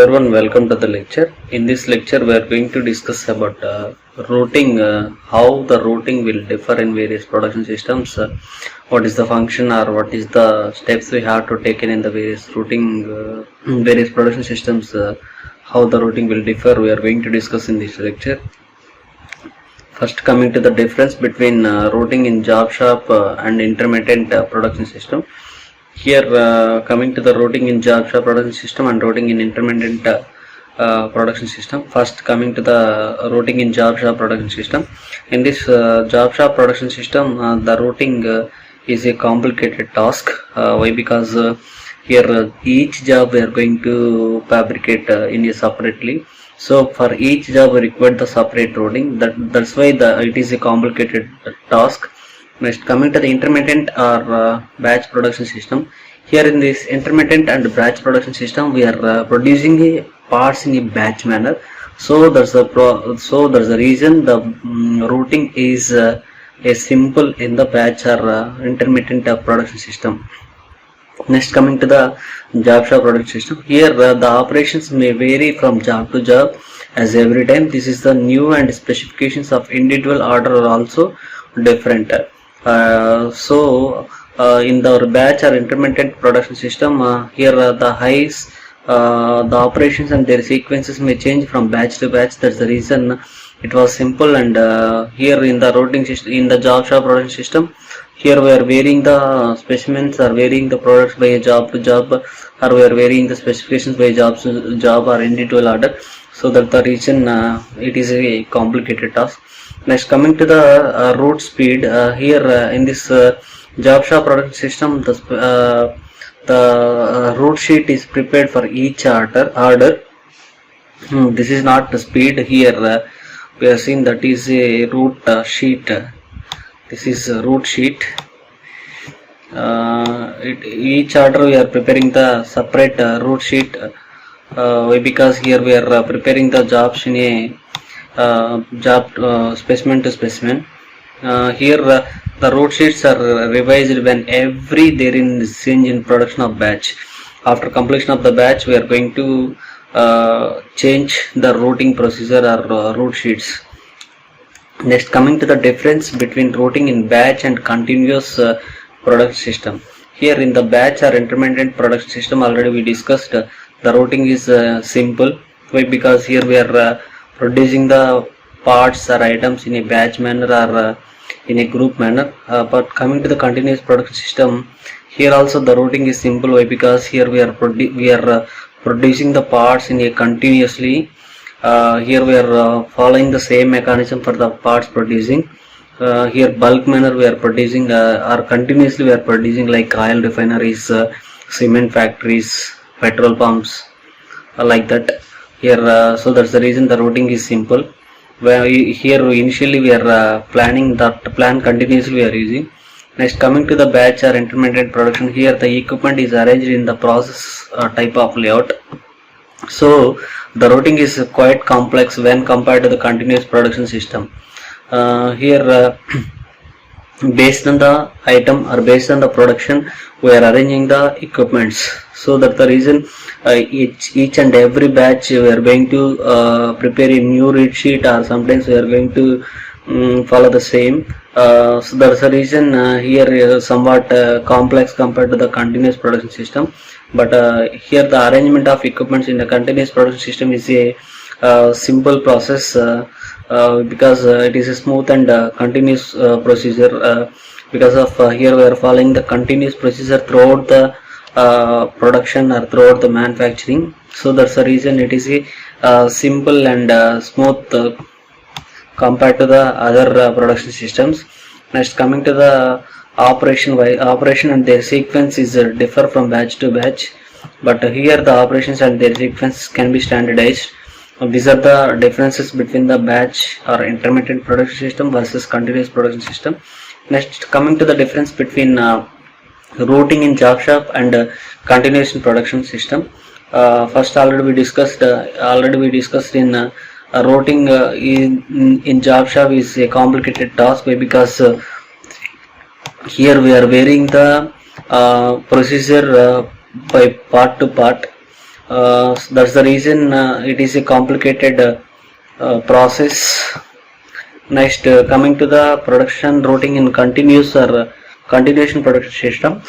everyone, welcome to the lecture. In this lecture, we are going to discuss about routing, how the routing will differ in various production systems, what is the function or what is the steps we have to take in the various routing, various production systems, how the routing will differ. We are going to discuss in this lecture. First, coming to the difference between routing in job shop and intermittent production system. Here, coming to the routing in job shop production system and routing in intermittent production system. First, coming to the routing in job shop production system. In this job shop production system, the routing is a complicated task. Why? Because here each job we are going to fabricate in a separately. So for each job we require the separate routing. That's why it is a complicated task. Next, coming to the intermittent or batch production system. Here in this intermittent and batch production system, we are producing parts in a batch manner. So that's the reason the routing is a simple in the batch or intermittent production system. Next, coming to the job shop production system. Here the operations may vary from job to job, as every time this is the new and specifications of individual order are also different. In the batch or intermittent production system, here the highs, the operations and their sequences may change from batch to batch. That's the reason it was simple. And here in the routing system, in the job shop production system, here we are varying the specimens or varying the products by a job to job, or we are varying the specifications by job to job or individual order. So that the reason it is a complicated task. Next, coming to the route speed, here in this job shop production system, the route sheet is prepared for each order. This is not the speed. Here we are seeing that is a route sheet. This is a route sheet. Each order we are preparing the separate route sheet. Because here we are preparing the jobs in a job specimen to specimen. Here the route sheets are revised when there is change in production of batch. After completion of the batch, we are going to change the routing procedure or route sheets. Next, coming to the difference between routing in batch and continuous production system. Here in the batch or intermittent production system, already we discussed the routing is simple. Why? Because here we are producing the parts or items in a batch manner or in a group manner. But coming to the continuous production system, here also the routing is simple. Why? Because here we are producing the parts in a continuously. Here we are following the same mechanism for the parts producing. Here bulk manner we are producing or continuously we are producing, like oil refineries, cement factories, petrol pumps, like that. Here, so that's the reason the routing is simple. Where here initially we are planning that plan continuously we are using. Next, coming to the batch or intermittent production, here the equipment is arranged in the process type of layout. So the routing is quite complex when compared to the continuous production system. Here based on the item or based on the production, we are arranging the equipments. So that the reason each and every batch we are going to prepare a new read sheet, or sometimes we are going to follow the same. So that's the reason here is somewhat complex compared to the continuous production system. But here the arrangement of equipments in the continuous production system is a simple process. Because it is a smooth and continuous procedure, because of here we are following the continuous procedure throughout the production or throughout the manufacturing. So that's the reason it is a simple and smooth compared to the other production systems. Next, coming to the operation and their sequence is differ from batch to batch, but here the operations and their sequence can be standardized. These are the differences between the batch or intermittent production system versus continuous production system. Next, coming to the difference between routing in job shop and continuous production system. First, already we discussed in routing in job shop is a complicated task, because here we are varying the procedure by part to part. That's the reason it is a complicated process. Next, coming to the production routing in continuous or continuation production system.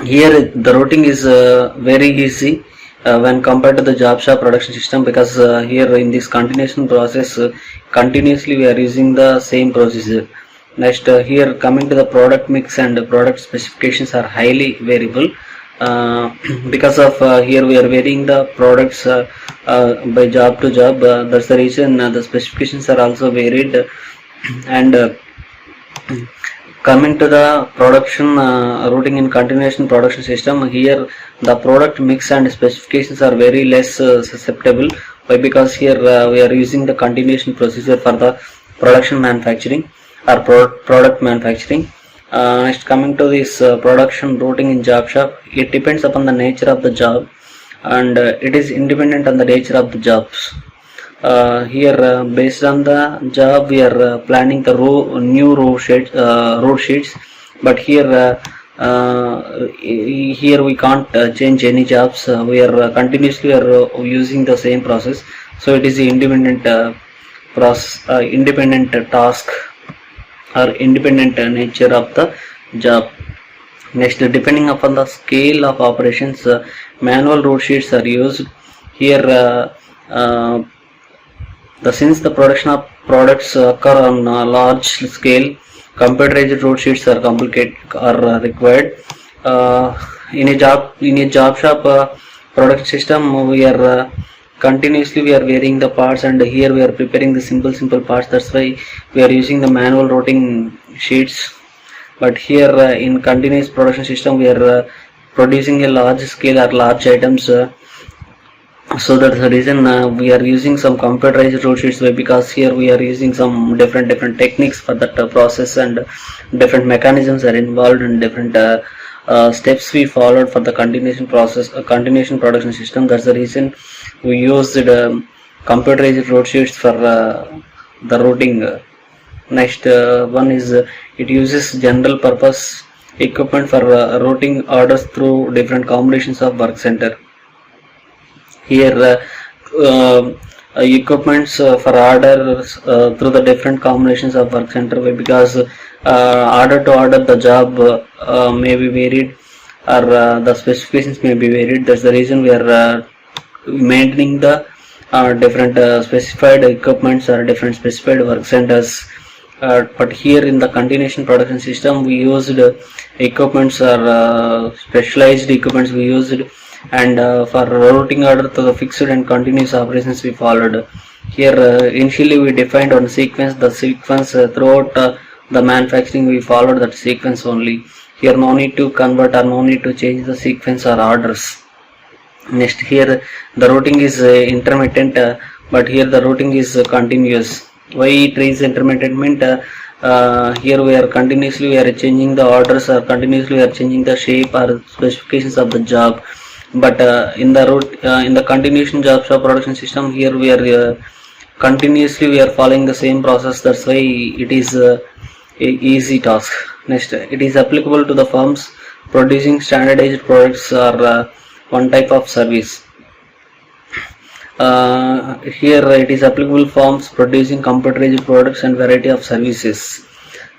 Here the routing is very easy when compared to the job shop production system, because here in this continuation process continuously we are using the same procedure. Next, here coming to the product mix and product specifications are highly variable, because of here we are varying the products by job to job. That's the reason the specifications are also varied. And coming to the production routing in continuation production system, here the product mix and specifications are very less susceptible. Why? Because here we are using the continuation procedure for the production manufacturing or product manufacturing. Next, coming to this production routing in job shop, it depends upon the nature of the job, and it is independent on the nature of the jobs. Here based on the job we are planning the new road sheets, but here here we can't change any jobs. We are continuously using the same process, so it is the independent independent task or independent nature of the job. Next, depending upon the scale of operations, manual road sheets are used. Here since the production of products occur on a large scale, computerized road sheets are required. In a job shop production system, we are continuously we are varying the parts, and here we are preparing the simple parts. That's why we are using the manual routing sheets. But here in continuous production system we are producing a large scale or large items, so that's the reason we are using some computerized road sheets, because here we are using some different techniques for that process, and different mechanisms are involved, and different steps we followed for the continuation process, continuation production system. That's the reason we used computerized road sheets for the routing. Next one is it uses general purpose equipment for routing orders through different combinations of work center. Here equipments for orders through the different combinations of work center, because order to order the job may be varied, or the specifications may be varied. That's the reason we are maintaining the different specified equipments or different specified work centers. But here in the continuation production system we used equipments or specialized equipments we used, and for routing order to the fixed and continuous operations we followed. Here initially we defined on sequence, the sequence throughout the manufacturing we followed that sequence only. Here no need to convert or no need to change the sequence or orders. Next, here the routing is intermittent, but here the routing is continuous. Why it is intermittent? Here we are continuously we are changing the orders, or continuously we are changing the shape or specifications of the job. But in the continuation job shop production system, here we are continuously we are following the same process. That's why it is a easy task. Next, it is applicable to the firms producing standardized products or one type of service. Here it is applicable firms producing computerized products and variety of services.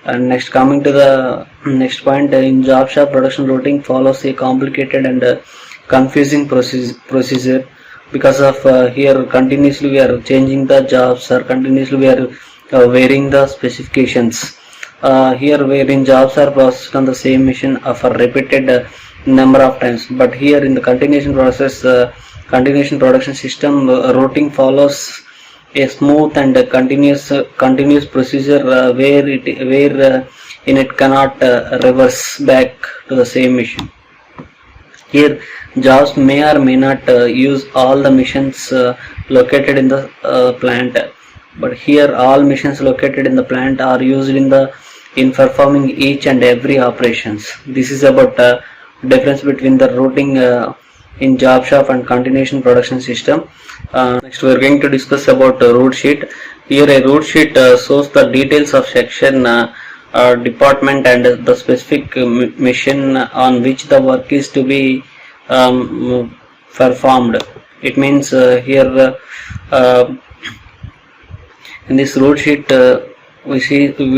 And next, coming to the next point, in job shop production routing follows a complicated and confusing procedure, because of here continuously we are changing the jobs, or continuously we are varying the specifications. Here wherein jobs are processed on the same machine for repeated number of times, but here in the continuation process continuation production system routing follows a smooth and continuous procedure where in it cannot reverse back to the same machine. Here jobs may or may not use all the machines located in the plant, but here all machines located in the plant are used in performing each and every operations. This is about difference between the routing in job shop and continuation production system. Next we are going to discuss about route sheet. Here a route sheet shows the details of section, department and the specific mission on which the work is to be performed. It means in this road sheet we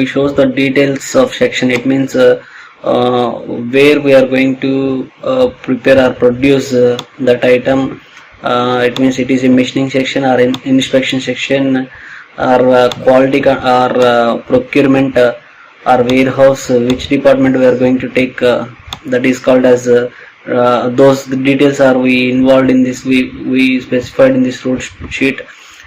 shows the details of section. It means where we are going to prepare or produce that item. It means it is in machining section or in inspection section or quality or procurement or warehouse, which department we are going to take, that is called as those details are we involved in this. We specified in this road sheet,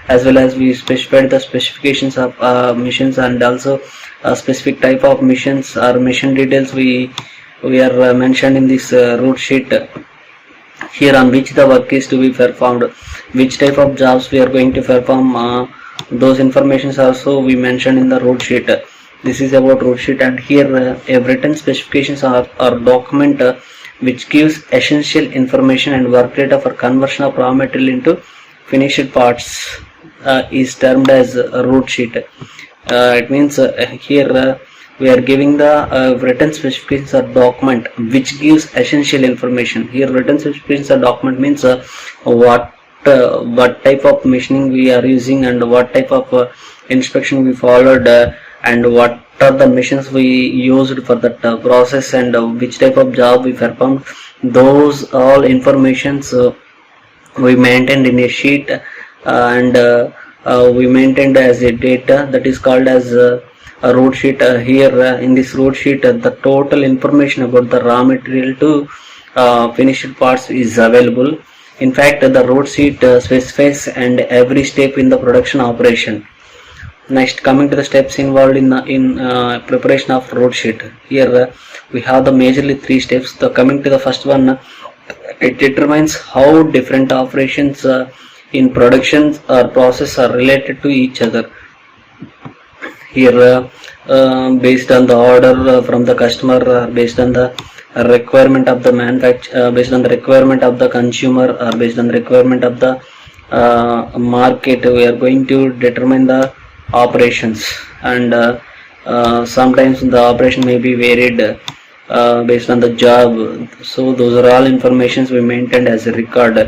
as well as we specified the specifications of machines, and also a specific type of machines or machine details we are mentioned in this road sheet. Here on which the work is to be performed, which type of jobs we are going to perform, those informations also we mentioned in the road sheet. This is about road sheet. And here a written specifications are document which gives essential information and work data for conversion of raw material into finished parts is termed as a road sheet. It means here we are giving the written specifications or document which gives essential information. Here written specifications or document means what type of machining we are using, and what type of inspection we followed, and what are the machines we used for that process, and which type of job we performed. Those all informations we maintained in a sheet, and we maintained as a data, that is called as a road sheet. Here in this road sheet the total information about the raw material to finished parts is available. In fact, the road sheet specifies and every step in the production operation. Next, coming to the steps involved in preparation of road sheet. Here we have the majorly 3 steps. Coming to the first one, it determines how different operations in production or process are related to each other. Here based on the order from the customer, based on the requirement of the manufacturer, based on the requirement of the consumer, or based on the requirement of the market, we are going to determine the operations. And sometimes the operation may be varied based on the job. So those are all informations we maintained as a record.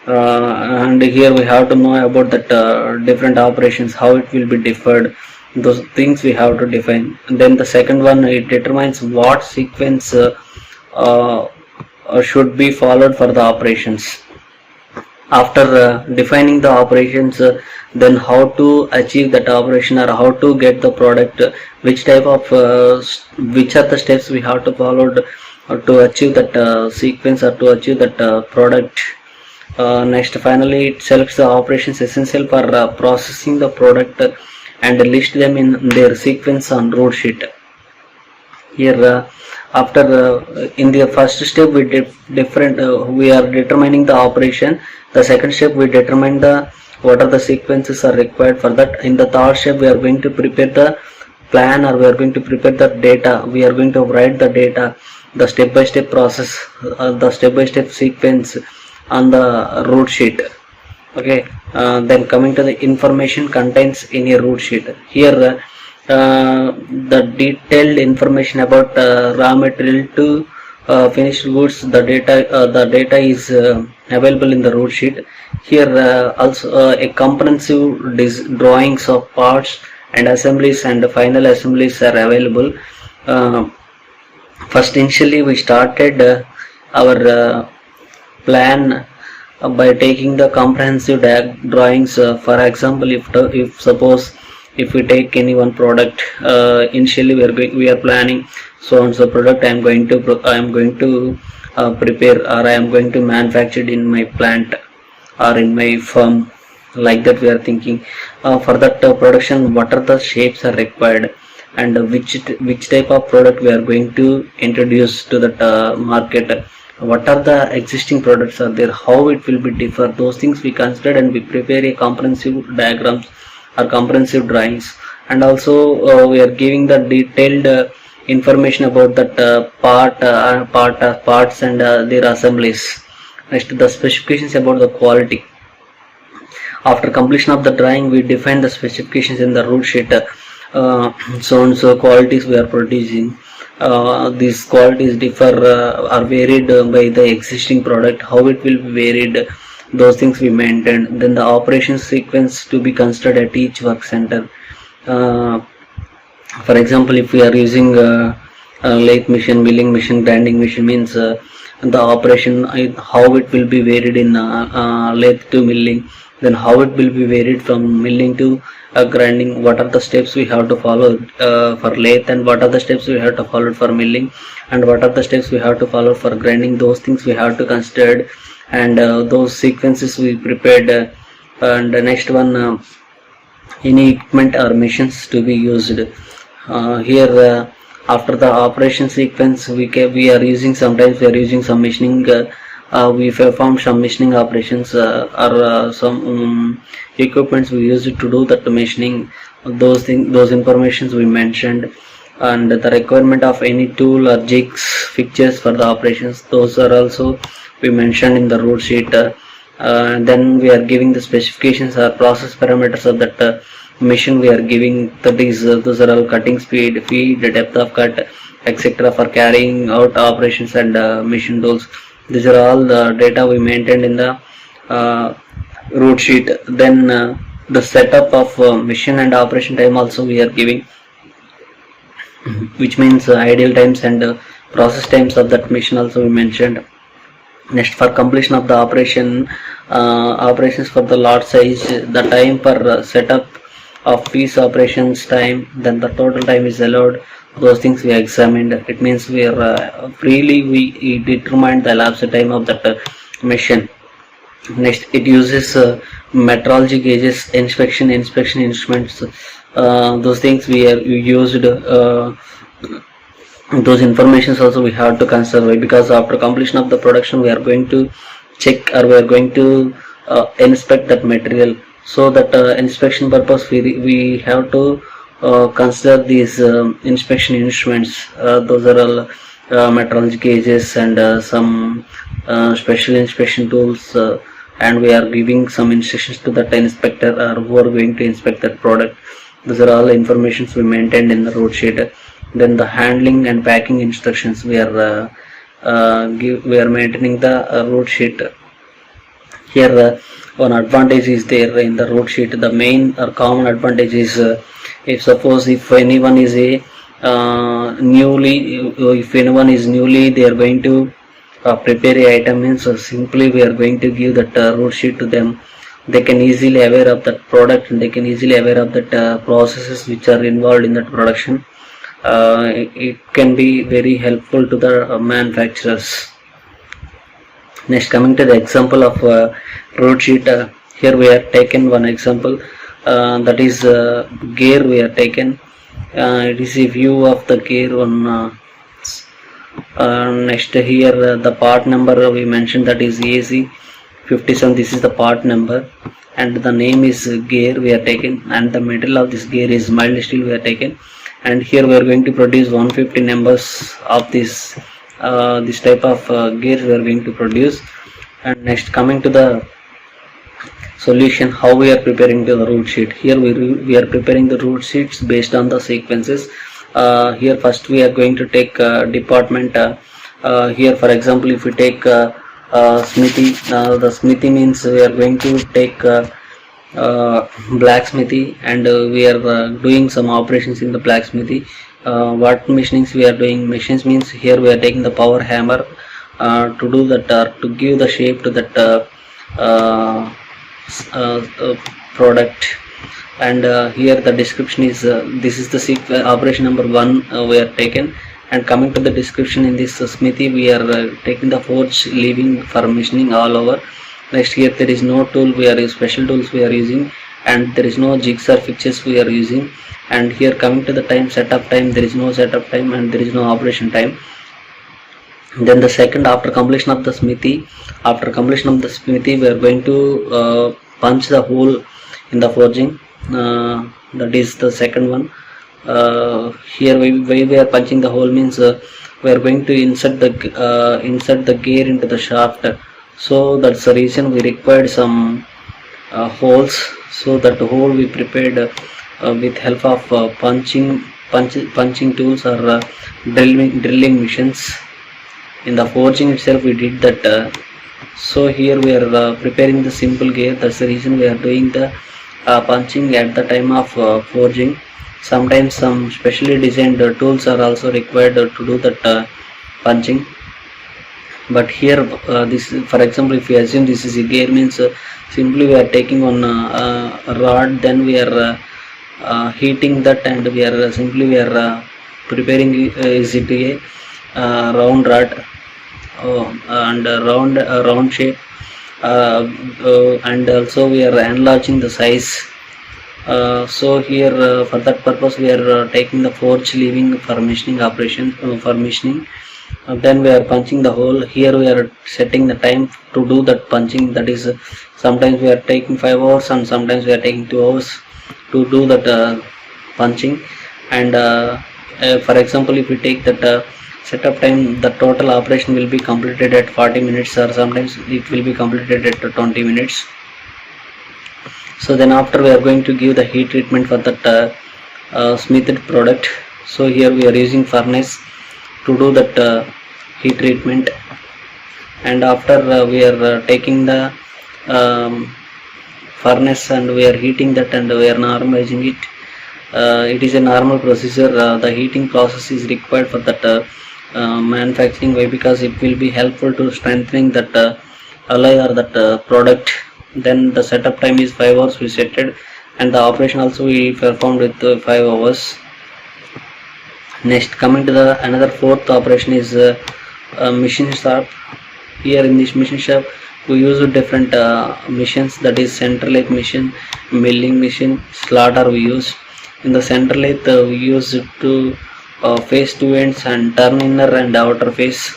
And here we have to know about that different operations, how it will be differed. Those things we have to define. And then the second one, it determines what sequence should be followed for the operations. After defining the operations, then how to achieve that operation, or how to get the product, which type of which are the steps we have to follow to achieve that sequence, or to achieve that product. Next, finally, it selects the operations essential for processing the product and list them in their sequence on road sheet. Here after in the first step we we are determining the operation. The second step we determine what are the sequences are required for that. In the third step we are going to prepare the plan, or we are going to prepare the data. We are going to write the data, the step-by-step process, the step-by-step sequence on the road sheet. Okay, then coming to the information contains in a road sheet. Here the detailed information about raw material to finished goods, the data is available in the road sheet. Here also a comprehensive drawings of parts and assemblies and final assemblies are available. First, initially we started our plan by taking the comprehensive drawings. For example, if suppose if we take any one product, initially we are planning so and so product I am going to prepare, or I am going to manufacture in my plant or in my firm. Like that we are thinking for that production, what are the shapes are required, and which type of product we are going to introduce to that market. What are the existing products are there, how it will be differ. Those things we consider, and we prepare a comprehensive diagrams or comprehensive drawings. And also we are giving the detailed information about that parts and their assemblies. Next, the specifications about the quality. After completion of the drawing, we define the specifications in the road sheet. So and so qualities we are producing, these qualities differ are varied by the existing product, how it will be varied, those things we maintain. Then the operation sequence to be considered at each work center. For example, if we are using lathe machine, milling machine, grinding machine, means the operation, how it will be varied in lathe to milling, then how it will be varied from milling to grinding, what are the steps we have to follow for lathe, and what are the steps we have to follow for milling, and what are the steps we have to follow for grinding. Those things we have to consider, and those sequences we prepared. And the next one, any equipment or machines to be used. Here after the operation sequence, we are using, sometimes we are using some machining, we perform some machining operations, or some equipments we use it to do that machining. Those things, those informations we mentioned, and the requirement of any tool or jigs, fixtures for the operations, those are also we mentioned in the route sheet. Then we are giving the specifications or process parameters of that machine we are giving, that is those are all cutting speed, feed, depth of cut, etc. for carrying out operations, and machine tools. These are all the data we maintained in the route sheet. Then the setup of machine and operation time also we are giving, which means ideal times and process times of that machine also we mentioned. Next, for completion of the operations for the lot size, the time per setup of piece operations time, then the total time is allowed, those things we examined. It means we are freely we determined the elapsed time of that machine. Next, it uses metrology gauges, inspection instruments, those things we used. Those informations also we have to consider, because after completion of the production we are going to check, or we are going to inspect that material. So that inspection purpose we have to consider these inspection instruments. Those are all metrology gauges and some special inspection tools, and we are giving some instructions to that inspector or who are going to inspect that product. Those are all informations we maintained in the route sheet. Then the handling and packing instructions we are maintaining the route sheet. Here one advantage is there in the route sheet. The main or common advantage is, if suppose if anyone is newly they are going to prepare a item, means simply we are going to give that route sheet to them. They can easily aware of that product, and they can easily aware of that processes which are involved in that production. It can be very helpful to the manufacturers. Next, coming to the example of route sheet, here we have taken one example, that is gear we have taken. It is a view of the gear on. Next, here the part number we mentioned, that is AC57. This is the part number, and the name is gear we are taken, and the material of this gear is mild steel we are taken. And here we are going to produce 150 numbers of this type of gears we are going to produce. And next, coming to the solution, how we are preparing the route sheet. Here we are preparing the route sheets based on the sequences. Here first we are going to take department. Here for example, if we take smithy, the smithy means we are going to take blacksmithy, and we are doing some operations in the blacksmithy. What machinings we are doing? Machines means here we are taking the power hammer to do that, to give the shape to that product. And here the description is, this is the operation number 1 we are taken. And coming to the description, in this smithy we are taking the forge leaving for machining all over. Next, here there is no tool, we are special tools we are using, and there is no jigs or fixtures we are using. And here coming to the time, setup time, there is no setup time and there is no operation time. Then the second, after completion of the smithy, we are going to punch the hole in the forging. That is the second one. Here we are punching the hole means we are going to insert the gear into the shaft. So that's the reason we required some holes. So that hole we prepared with help of punching punching tools or drilling machines. In the forging itself we did that. So here we are preparing the simple gear. That's the reason we are doing the punching at the time of forging. Sometimes some specially designed tools are also required to do that punching. But here this, for example, if we assume this is a gear, means simply we are taking on a rod, then we are heating that, and we are simply preparing is it a round rod and round shape, and also we are enlarging the size. So here for that purpose we are taking the forge leaving for machining operation, for machining. Then we are punching the hole. Here we are setting the time to do that punching. That is, sometimes we are taking 5 hours and sometimes we are taking 2 hours to do that punching. And for example, if we take that setup time, the total operation will be completed at 40 minutes, or sometimes it will be completed at 20 minutes. So then after we are going to give the heat treatment for that smithed product. So here we are using furnace to do that heat treatment, and after we are taking the furnace and we are heating that and we are normalizing it. It is a normal procedure. The heating process is required for that manufacturing. Why? Because it will be helpful to strengthening that alloy or that product. Then the setup time is 5 hours we set it, and the operation also we performed with 5 hours. Next, coming to the another fourth operation is machine shop. Here in this machine shop we use different machines, that is center lathe machine, milling machine, slaughter we use. In the center lathe we use it to face two ends and turn inner and outer face.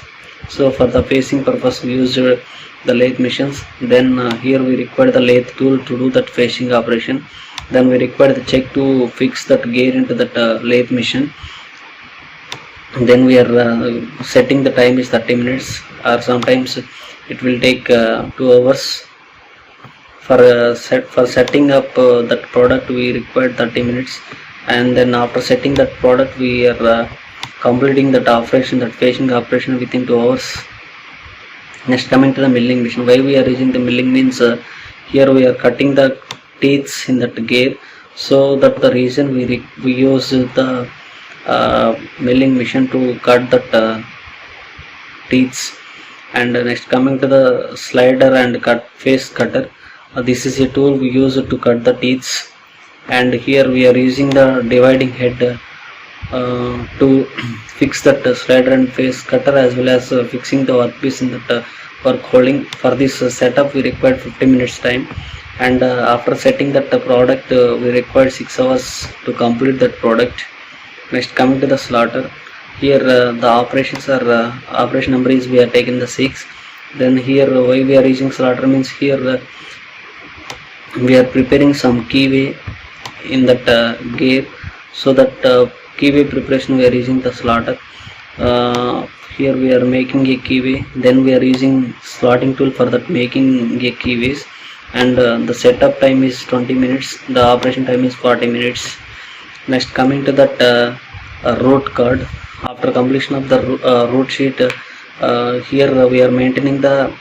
So for the facing purpose we use the lathe machines. Then here we require the lathe tool to do that facing operation. Then we require the check to fix that gear into that lathe machine. Then we are setting the time is 30 minutes, or sometimes it will take 2 hours. For setting up that product we require 30 minutes, and then after setting that product we are completing that operation, that facing operation, within 2 hours. Next, coming to the milling machine. Why we are using the milling means here we are cutting the teeth in that gear, so that the reason we use the milling machine to cut that teeth. And next, coming to the slider and face cutter. This is a tool we use to cut the teeth, and here we are using the dividing head to fix that slider and face cutter, as well as fixing the workpiece in that work holding. For this setup we required 50 minutes time, and after setting that product we required 6 hours to complete that product. Next, coming to the slaughter. Here the operations are operation number is we are taking the 6. Then here why we are using slaughter means here we are preparing some keyway in that gear, so that keyway preparation we are using the slaughter. Here we are making a keyway, then we are using slotting tool for that making a keyways, and the setup time is 20 minutes, the operation time is 40 minutes. Next, coming to that root card. After completion of the root sheet, here we are maintaining the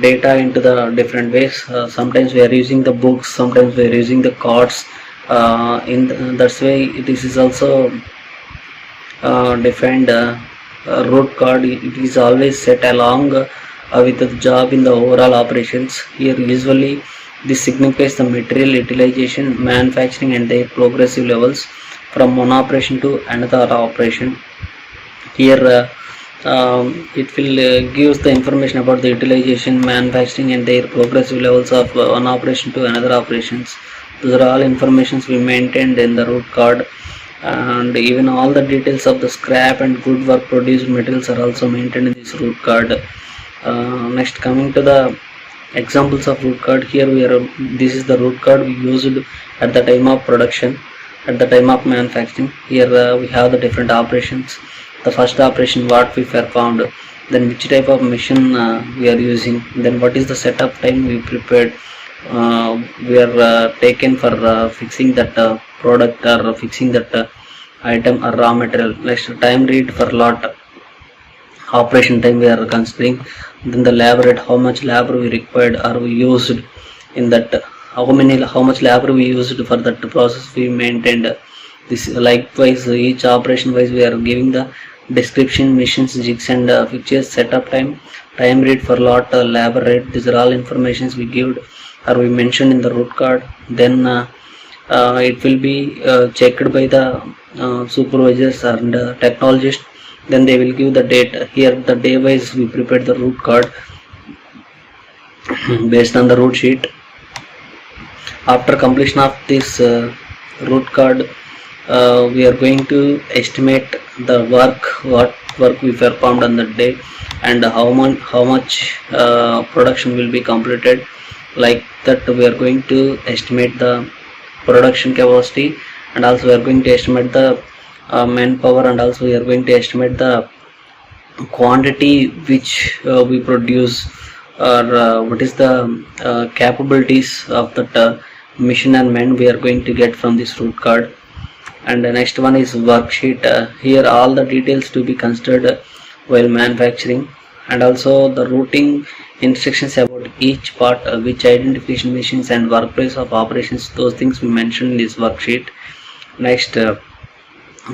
data into the different ways. Sometimes we are using the books, sometimes we are using the cards. That's way this is also defined. Root card, it is always set along with the job in the overall operations. Here usually this signifies the material utilization, manufacturing and their progressive levels from one operation to another operation. Here it will gives the information about the utilization, manufacturing and their progressive levels of one operation to another operations. Those are all informations we maintained in the root card, and even all the details of the scrap and good work produced materials are also maintained in this root card. Next, coming to the examples of root card. Here we are, this is the root card we used at the time of production, at the time of manufacturing. Here we have the different operations. The first operation what we performed, then which type of machine we are using, then what is the setup time we prepared, we are taken for fixing that product or fixing that item or raw material. Next, time read for lot, operation time we are considering, then the labor rate, how much labor we required or we used in that, how much labor we used for that process we maintained. This likewise each operation wise we are giving the description, machines, jigs and fixtures, setup time, time read for lot, labor rate. These are all informations we give or we mentioned in the root card. Then it will be checked by the supervisors and technologists. Then they will give the date. Here the day wise we prepared the root card based on the root sheet. After completion of this root card, we are going to estimate the what work we performed on that day and how much production will be completed. Like that we are going to estimate the production capacity, and also we are going to estimate the manpower, and also we are going to estimate the quantity which we produce, or what is the capabilities of that machine and men we are going to get from this root card. And the next one is worksheet. Here all the details to be considered while manufacturing, and also the routing instructions about each part, which identification machines and workplace of operations, those things we mentioned in this worksheet. Next,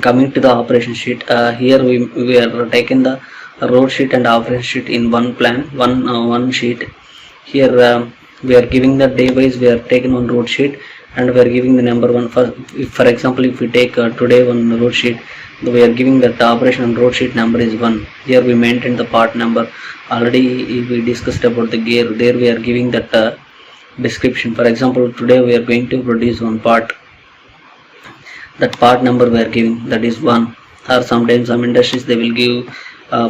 coming to the operation sheet, here we are taking the road sheet and operation sheet in one plan, one sheet. Here we are giving the day wise, we are taking one road sheet and we are giving the number one. For example, if we take today one road sheet, we are giving that operation and road sheet number is 1. Here we maintain the part number. Already we discussed about the gear. There we are giving that description. For example, today we are going to produce one part. That part number we are giving, that is 1. Or sometimes some industries they will give,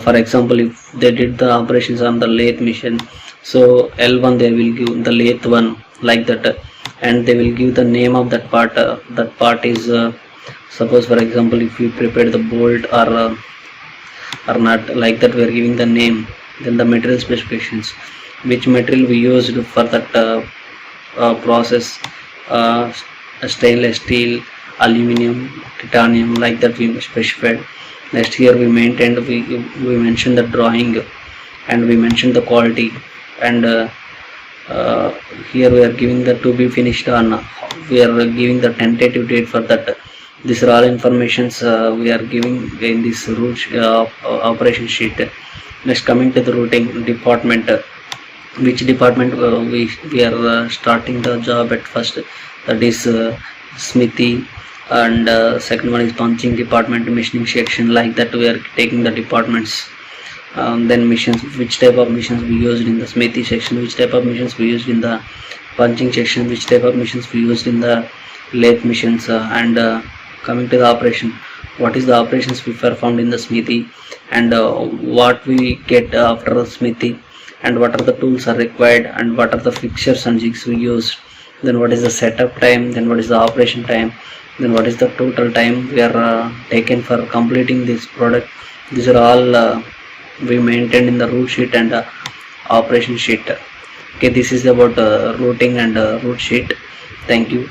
for example, if they did the operations on the lathe machine, so L1 they will give the lathe 1, like that, and they will give the name of that part. That part is suppose for example if we prepare the bolt or not, like that we are giving the name. Then the material specifications, which material we used for that process, stainless steel, aluminum, titanium, like that we specified. Next, here we maintained, we mentioned the drawing and we mentioned the quality, and here we are giving the to be finished on, we are giving the tentative date for that. These are all informations we are giving in this root operation sheet. Next, coming to the routing department, which department we are starting the job at first, that is smithy, and second one is punching department, machining section, like that we are taking the departments. Then missions, which type of missions we used in the smithy section, which type of missions we used in the punching section, which type of missions we used in the lathe missions, and coming to the operation, what is the operations we performed in the smithy, and what we get after the smithy, and what are the tools are required, and what are the fixtures and jigs we used. Then what is the setup time, then what is the operation time, then what is the total time we are taken for completing this product. These are all we maintained in the root sheet and operation sheet. Okay, this is about routing and root sheet. Thank you.